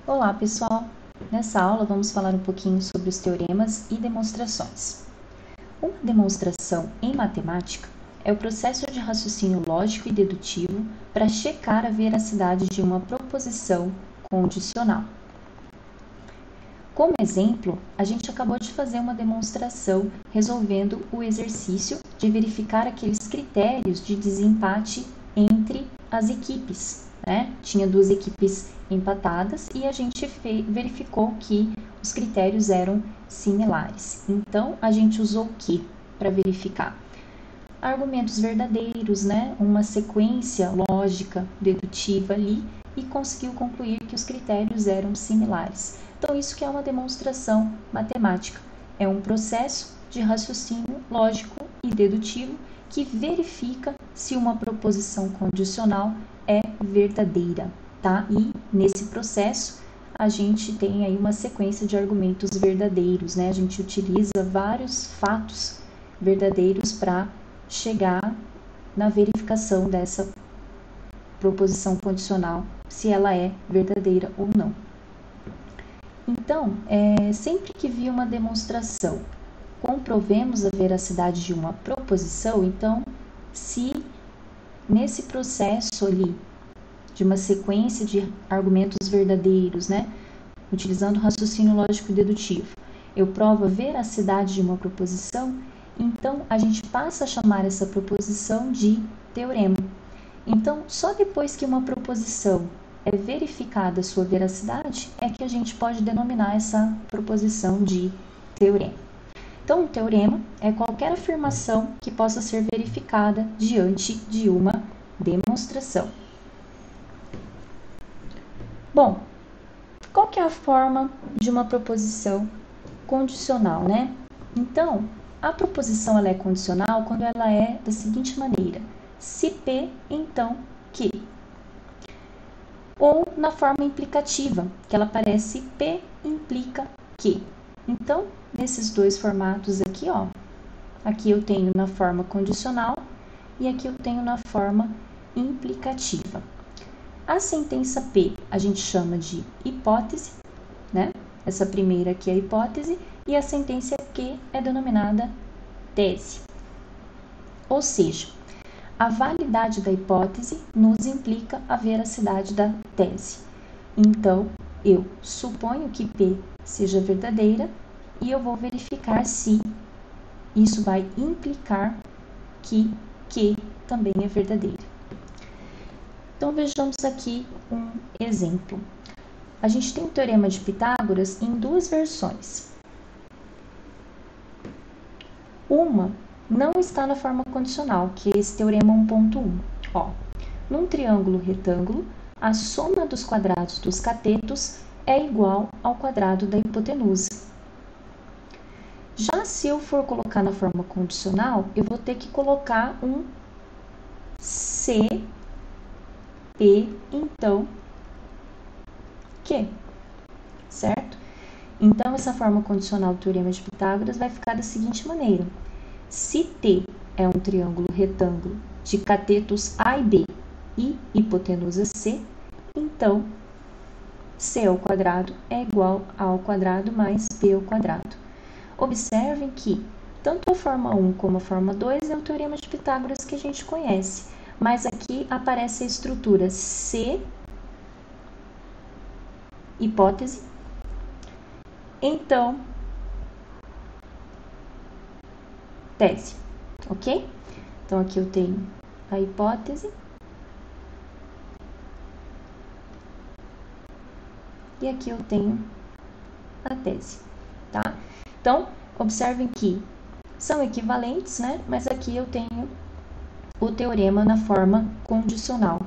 Olá, pessoal! Nessa aula vamos falar um pouquinho sobre os teoremas e demonstrações. Uma demonstração em matemática é o processo de raciocínio lógico e dedutivo para checar a veracidade de uma proposição condicional. Como exemplo, a gente acabou de fazer uma demonstração resolvendo o exercício de verificar aqueles critérios de desempate entre as equipes, né? Tinha duas equipes empatadas e a gente verificou que os critérios eram similares. Então, a gente usou o que para verificar? Argumentos verdadeiros, né? Uma sequência lógica dedutiva ali e conseguiu concluir que os critérios eram similares. Então, isso que é uma demonstração matemática. É um processo de raciocínio lógico e dedutivo que verifica se uma proposição condicional é verdadeira, tá? E nesse processo a gente tem aí uma sequência de argumentos verdadeiros, né? A gente utiliza vários fatos verdadeiros para chegar na verificação dessa proposição condicional, se ela é verdadeira ou não. Então, sempre que vi uma demonstração, comprovemos a veracidade de uma proposição, então, se nesse processo ali, de uma sequência de argumentos verdadeiros, né, utilizando raciocínio lógico e dedutivo, eu provo a veracidade de uma proposição, então a gente passa a chamar essa proposição de teorema. Então, só depois que uma proposição é verificada a sua veracidade, é que a gente pode denominar essa proposição de teorema. Então, um teorema é qualquer afirmação que possa ser verificada diante de uma demonstração. Bom, qual que é a forma de uma proposição condicional, né? Então, a proposição ela é condicional quando ela é da seguinte maneira: se P, então Q. Ou na forma implicativa, que ela aparece P implica Q. Então, nesses dois formatos aqui, ó, aqui eu tenho na forma condicional e aqui eu tenho na forma implicativa. A sentença P a gente chama de hipótese, né? Essa primeira aqui é a hipótese e a sentença Q é denominada tese. Ou seja, a validade da hipótese nos implica a veracidade da tese. Então, eu suponho que P seja verdadeira e eu vou verificar se isso vai implicar que Q também é verdadeira. Então, vejamos aqui um exemplo. A gente tem o teorema de Pitágoras em duas versões. Uma não está na forma condicional, que é esse teorema 1.1. Ó, num triângulo retângulo, a soma dos quadrados dos catetos é igual ao quadrado da hipotenusa. Já se eu for colocar na forma condicional, eu vou ter que colocar um C, P, então, Q, certo? Então, essa forma condicional do teorema de Pitágoras vai ficar da seguinte maneira: se T é um triângulo retângulo de catetos A e B e hipotenusa C, então C ao quadrado é igual a ao quadrado mais B ao quadrado. Observem que tanto a forma 1 como a forma 2 é o teorema de Pitágoras que a gente conhece, mas aqui aparece a estrutura C, hipótese, então, tese, ok? Então, aqui eu tenho a hipótese e aqui eu tenho a tese, tá? Então, observem que são equivalentes, né? Mas aqui eu tenho o teorema na forma condicional.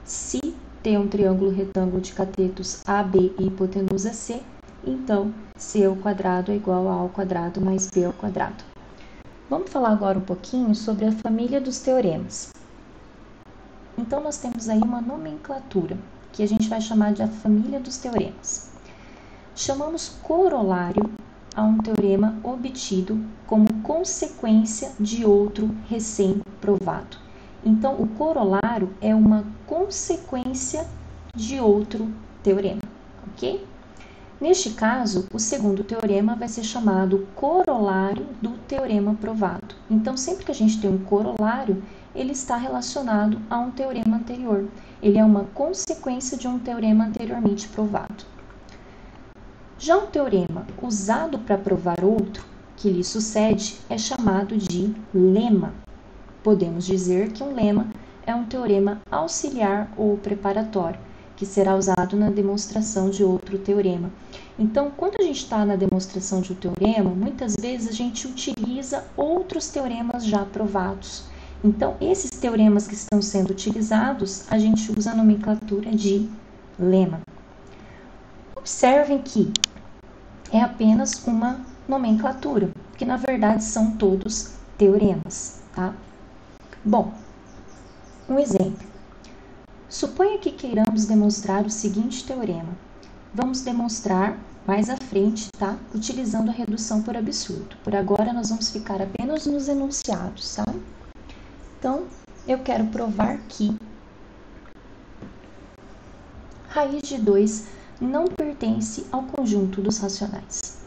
Se T é um triângulo retângulo de catetos AB e hipotenusa C, então C ao quadrado é igual a ao quadrado mais B ao quadrado. Vamos falar agora um pouquinho sobre a família dos teoremas. Então, nós temos aí uma nomenclatura, que a gente vai chamar de a família dos teoremas. Chamamos corolário a um teorema obtido como consequência de outro recém-provado. Então, o corolário é uma consequência de outro teorema, ok? Neste caso, o segundo teorema vai ser chamado corolário do teorema provado. Então, sempre que a gente tem um corolário, ele está relacionado a um teorema anterior. Ele é uma consequência de um teorema anteriormente provado. Já um teorema usado para provar outro, que lhe sucede, é chamado de lema. Podemos dizer que um lema é um teorema auxiliar ou preparatório, que será usado na demonstração de outro teorema. Então, quando a gente está na demonstração de um teorema, muitas vezes a gente utiliza outros teoremas já provados. Então, esses teoremas que estão sendo utilizados, a gente usa a nomenclatura de lema. Observem que é apenas uma nomenclatura, que na verdade são todos teoremas, tá? Bom, um exemplo. Suponha que queiramos demonstrar o seguinte teorema. Vamos demonstrar mais à frente, tá? Utilizando a redução por absurdo. Por agora, nós vamos ficar apenas nos enunciados, tá? Então, eu quero provar que raiz de 2 não pertence ao conjunto dos racionais.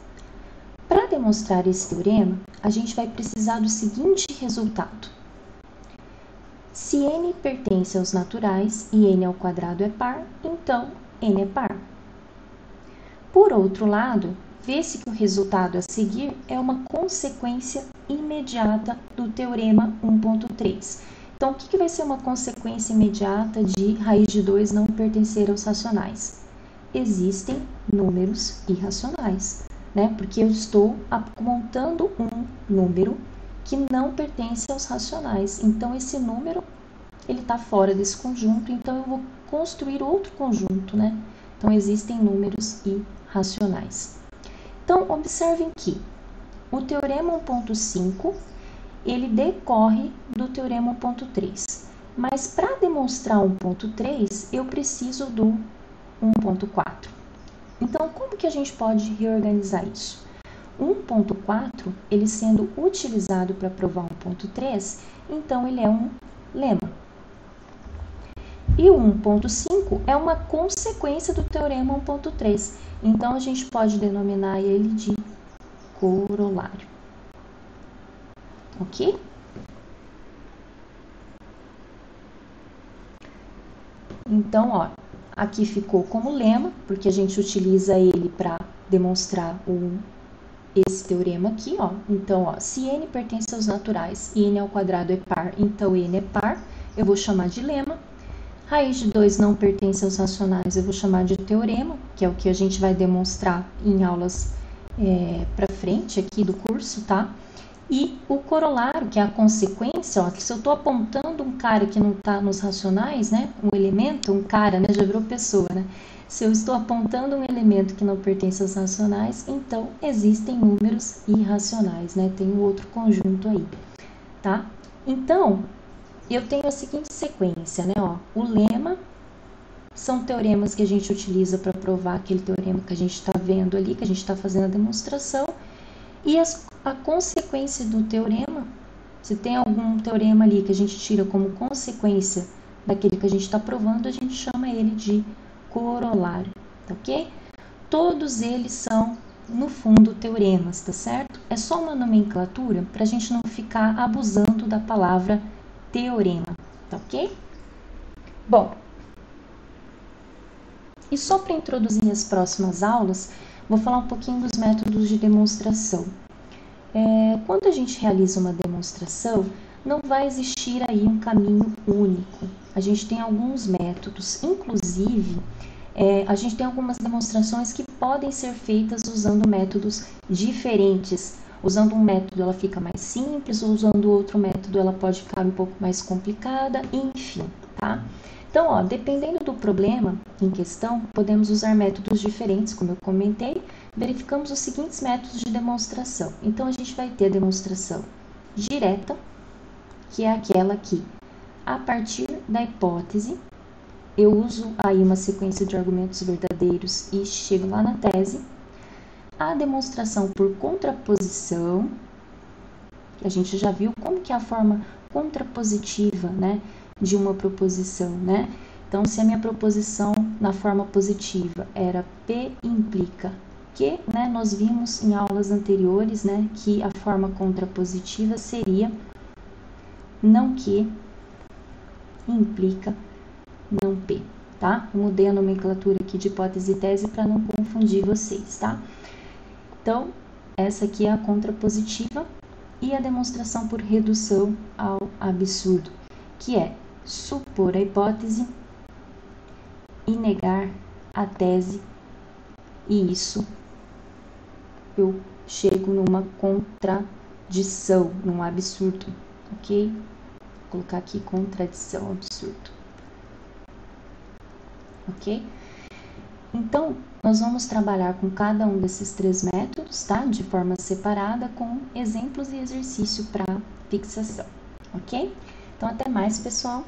Para demonstrar esse teorema, a gente vai precisar do seguinte resultado. Se n pertence aos naturais e n ao quadrado é par, então n é par. Por outro lado, vê-se que o resultado a seguir é uma consequência imediata do teorema 1.3. Então, o que vai ser uma consequência imediata de raiz de 2 não pertencer aos racionais? Existem números irracionais, né? Porque eu estou montando um número que não pertence aos racionais. Então, esse número, ele está fora desse conjunto, então eu vou construir outro conjunto, né? Então, existem números irracionais. Então, observem que o teorema 1.5, ele decorre do teorema 1.3. Mas, para demonstrar 1.3, eu preciso do 1.4. Então, como que a gente pode reorganizar isso? 1.4, ele sendo utilizado para provar 1.3, então ele é um lema. E o 1.5 é uma consequência do teorema 1.3. Então, a gente pode denominar ele de corolário. Ok? Então, ó, aqui ficou como lema, porque a gente utiliza ele para demonstrar esse teorema aqui, ó. Então, ó, se n pertence aos naturais e n ao quadrado é par, então n é par, eu vou chamar de lema. Raiz de 2 não pertence aos racionais, eu vou chamar de teorema, que é o que a gente vai demonstrar em aulas para frente aqui do curso, tá? E o corolário, que é a consequência, ó, que se eu estou apontando um cara que não está nos racionais, né? Um elemento, um cara, né? Já virou pessoa, né? Se eu estou apontando um elemento que não pertence aos racionais, então existem números irracionais, né? Tem um outro conjunto aí, tá? Então, eu tenho a seguinte sequência, né? Ó, o lema são teoremas que a gente utiliza para provar aquele teorema que a gente está vendo ali, que a gente está fazendo a demonstração. E a consequência do teorema, se tem algum teorema ali que a gente tira como consequência daquele que a gente está provando, a gente chama ele de corolário, tá ok? Todos eles são, no fundo, teoremas, tá certo? É só uma nomenclatura para a gente não ficar abusando da palavra teorema, tá ok? Bom, e só para introduzir as próximas aulas, vou falar um pouquinho dos métodos de demonstração. Quando a gente realiza uma demonstração, não vai existir aí um caminho único. A gente tem alguns métodos, inclusive, a gente tem algumas demonstrações que podem ser feitas usando métodos diferentes. Usando um método ela fica mais simples, usando outro método ela pode ficar um pouco mais complicada, enfim, tá? Então, ó, dependendo do problema em questão, podemos usar métodos diferentes, como eu comentei. Verificamos os seguintes métodos de demonstração. Então, a gente vai ter a demonstração direta, que é aquela que, a partir da hipótese, eu uso aí uma sequência de argumentos verdadeiros e chego lá na tese. A demonstração por contraposição, que a gente já viu como que é a forma contrapositiva, né, de uma proposição, né? Então, se a minha proposição na forma positiva era P implica que, né, nós vimos em aulas anteriores, né, que a forma contrapositiva seria não que implica não P, tá? Eu mudei a nomenclatura aqui de hipótese e tese para não confundir vocês, tá? Então, essa aqui é a contrapositiva e a demonstração por redução ao absurdo, que é supor a hipótese e negar a tese, e isso eu chego numa contradição, num absurdo, ok? Vou colocar aqui contradição, absurdo, ok? Então, nós vamos trabalhar com cada um desses 3 métodos, tá? De forma separada, com exemplos e exercício para fixação, ok? Então, até mais, pessoal!